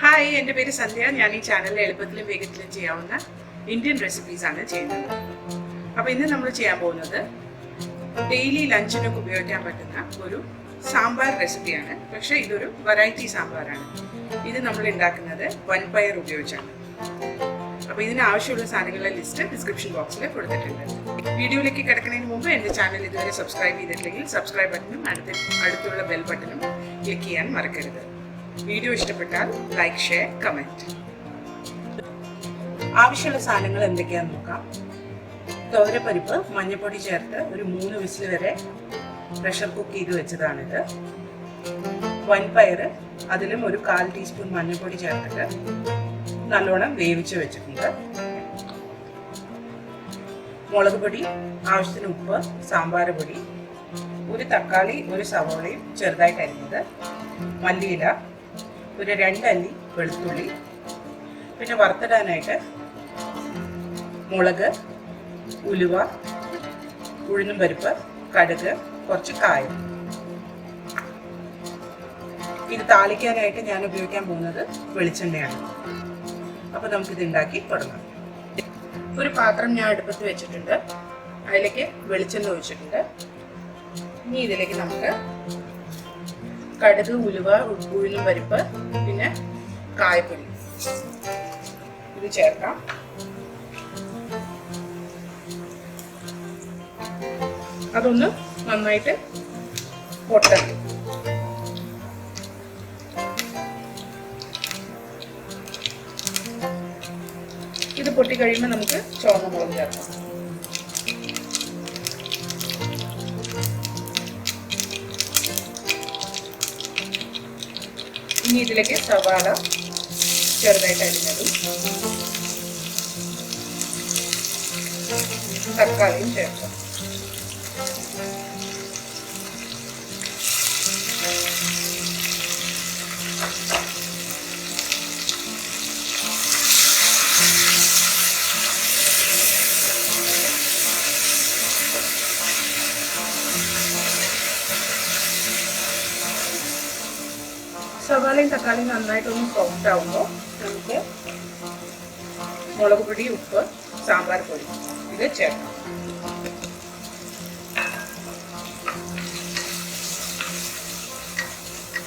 Hi, എൻ്റെ പേര് സന്ധ്യ. ഞാൻ ഈ ചാനലിൽ എളുപ്പത്തിലും വേഗത്തിലും ചെയ്യാവുന്ന ഇന്ത്യൻ റെസിപ്പീസാണ് ചെയ്യുന്നത്. അപ്പോൾ ഇന്ന് നമ്മൾ ചെയ്യാൻ പോകുന്നത് ഡെയിലി ലഞ്ചിനൊക്കെ ഉപയോഗിക്കാൻ പറ്റുന്ന ഒരു സാമ്പാർ റെസിപ്പിയാണ്. പക്ഷേ ഇതൊരു വെറൈറ്റി സാമ്പാറാണ്. ഇത് നമ്മൾ ഉണ്ടാക്കുന്നത് വൻപയർ ഉപയോഗിച്ചാണ്. അപ്പോൾ ഇതിന് ആവശ്യമുള്ള സാധനങ്ങളുടെ ലിസ്റ്റ് ഡിസ്ക്രിപ്ഷൻ ബോക്സിൽ കൊടുത്തിട്ടുണ്ട്. വീഡിയോയിലേക്ക് കിടക്കുന്നതിന് മുമ്പ് എൻ്റെ ചാനൽ ഇതുവരെ സബ്സ്ക്രൈബ് ചെയ്തിട്ടില്ലെങ്കിൽ സബ്സ്ക്രൈബ് ബട്ടണും അടുത്തുള്ള ബെൽ ബട്ടണും ക്ലിക്ക് ചെയ്യാൻ മറക്കരുത്. വീഡിയോ ഇഷ്ടപ്പെട്ടാൽ ലൈക്ക്, ഷെയർ, കമൻറ്റ്. ആവശ്യമുള്ള സാധനങ്ങൾ എന്തൊക്കെയാണെന്ന് നോക്കാം. തോരപ്പരിപ്പ് മഞ്ഞൾപ്പൊടി ചേർത്ത് ഒരു 3 വിസിൽ വരെ പ്രഷർ കുക്ക് ചെയ്ത് വെച്ചതാണിത്. വൻപയർ, അതിലും ഒരു 1/4 ടീസ്പൂൺ മഞ്ഞൾപ്പൊടി ചേർത്തിട്ട് നല്ലോണം വേവിച്ച് വെച്ചിട്ടുണ്ട്. മുളക് പൊടി, ആവശ്യത്തിന് ഉപ്പ്, സാമ്പാർ പൊടി, ഒരു തക്കാളി, ഒരു സവോളയും ചെറുതായിട്ട് അരിഞ്ഞത്, മല്ലിയില, ഒരു 2 അല്ലി വെളുത്തുള്ളി, പിന്നെ വറുത്തിടാനായിട്ട് മുളക്, ഉലുവ, ഉഴുന്നും പരിപ്പ്, കടുക്, കുറച്ച് കായം. ഇത് താളിക്കാനായിട്ട് ഞാൻ ഉപയോഗിക്കാൻ പോകുന്നത് വെളിച്ചെണ്ണയാണ്. അപ്പോൾ നമുക്കിത് ഉണ്ടാക്കി തുടങ്ങാം. ഒരു പാത്രം ഞാൻ അടുപ്പത്ത് വെച്ചിട്ടുണ്ട്. അതിലേക്ക് വെളിച്ചെണ്ണ ഒഴിച്ചിട്ടുണ്ട്. ഇനി ഇതിലേക്ക് നമുക്ക് കടുക്, ഉലുവ, ഉഴുന്നും പരിപ്പ്, പിന്നെ കായപ്പൊടി ഇത് ചേർക്കാം. അതൊന്ന് നന്നായിട്ട് പൊട്ടണം. ഇത് പൊട്ടി കഴിയുമ്പോൾ നമുക്ക് ചുവന്ന മുളക് ചേർക്കാം. ഇനി ഇതിലേക്ക് സവാള ചെറുതായിട്ട് അരിഞ്ഞതും തക്കാളിയും ചേർക്കാം. സവാളയും തക്കാളിയും നന്നായിട്ടൊന്ന് സോഫ്റ്റ് ആവുമ്പോൾ നമുക്ക് മുളക് പൊടി, ഉപ്പ്, സാമ്പാർ പൊടി ഇത് ചേർക്കാം.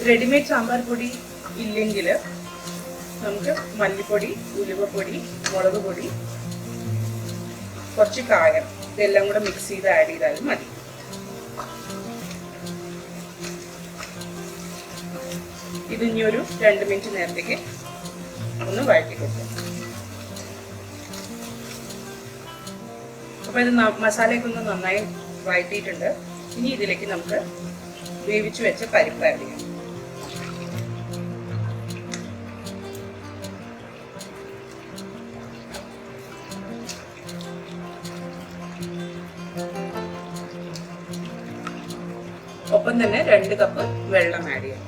റെഡിമെയ്ഡ് സാമ്പാർ പൊടി ഇല്ലെങ്കിൽ നമുക്ക് മല്ലിപ്പൊടി, ഉലുവപ്പൊടി, മുളക് പൊടി, കുറച്ച് കായം ഇതെല്ലാം കൂടെ മിക്സ് ചെയ്ത് ആഡ് ചെയ്താലും മതി. ഇത് ഇനി ഒരു 2 മിനിറ്റ് നേരത്തേക്ക് ഒന്ന് വഴറ്റി കൊടുക്കും. അപ്പോൾ ഇത് മസാലയൊക്കെ ഒന്ന് നന്നായി വഴറ്റിയിട്ടുണ്ട്. ഇനി ഇതിലേക്ക് നമുക്ക് വേവിച്ച് വെച്ച പരിപ്പ് ആഡ് ചെയ്യാം. ഒപ്പം തന്നെ 2 കപ്പ് വെള്ളം ആഡ് ചെയ്യാം.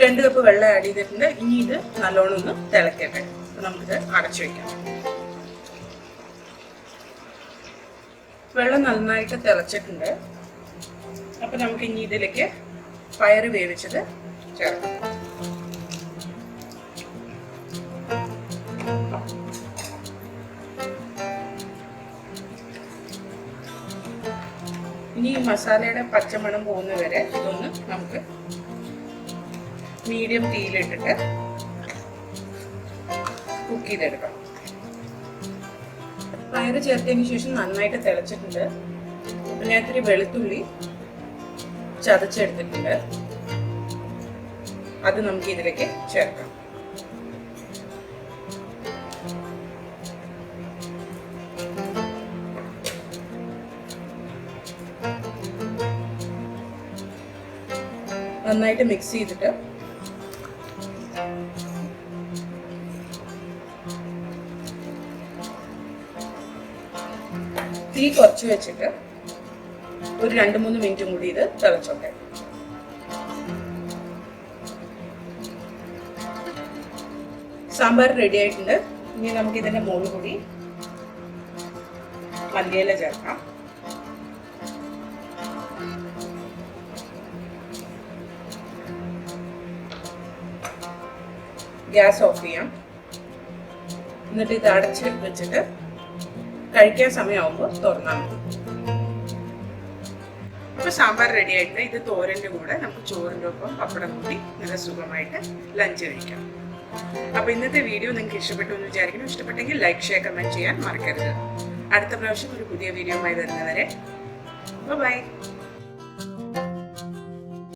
2 കപ്പ് വെള്ളം ആഡ് ചെയ്തിട്ടുണ്ട്. ഇനി ഇത് നല്ലോണം ഒന്ന് തിളക്കട്ടെ. നമുക്കിത് അടച്ചു വയ്ക്കാം. വെള്ളം നന്നായിട്ട് തിളച്ചിട്ടുണ്ട്. അപ്പൊ നമുക്ക് ഇനി ഇതിലേക്ക് പയർ വേവിച്ചത് ചേർക്കാം. ഇനി ഈ മസാലയുടെ പച്ചമണം പോകുന്ന വരെ ഇതൊന്ന് നമുക്ക് മീഡിയം തീയിലിട്ടിട്ട് കുക്ക് ചെയ്തെടുക്കാം. പയർ ചേർത്തതിന് ശേഷം നന്നായിട്ട് തിളച്ചിട്ടുണ്ട്. അപ്പം ഞാൻ ഇത്തിരി വെളുത്തുള്ളി ചതച്ചെടുത്തിട്ടുണ്ട്. അത് നമുക്ക് ഇതിലേക്ക് ചേർക്കാം. നന്നായിട്ട് മിക്സ് ചെയ്തിട്ട് തീ കുറച്ച് വെച്ചിട്ട് ഒരു 2-3 മിനിറ്റും കൂടി ഇത് തിളച്ചോട്ടെ. സാമ്പാർ റെഡി ആയിട്ടുണ്ട്. ഇനി നമുക്ക് ഇതിന്റെ മുകളിൽ കൂടി മല്ലിയില ചേർക്കാം. ഗ്യാസ് ഓഫ് ചെയ്യാം. എന്നിട്ട് ഇത് അടച്ച് വെച്ചിട്ട് കഴിക്കാൻ സമയമാകുമ്പോൾ തുറന്നാൽ മതി. അപ്പോൾ സാമ്പാർ റെഡി ആയിട്ട് ഇത് തോരൻ്റെ കൂടെ നമുക്ക് ചോറിൻ്റെ ഒപ്പം പപ്പടം കൂട്ടി നല്ല സുഖമായിട്ട് ലഞ്ച് കഴിക്കാം. അപ്പോൾ ഇന്നത്തെ വീഡിയോ നിങ്ങൾക്ക് ഇഷ്ടപ്പെട്ടു എന്ന് വിചാരിക്കുന്നു. ഇഷ്ടപ്പെട്ടെങ്കിൽ ലൈക്ക്, ഷെയർ, കമൻറ്റ് ചെയ്യാൻ മറക്കരുത്. അടുത്ത പ്രാവശ്യം ഒരു പുതിയ വീഡിയോയുമായി വരുന്നവരെ ബൈ.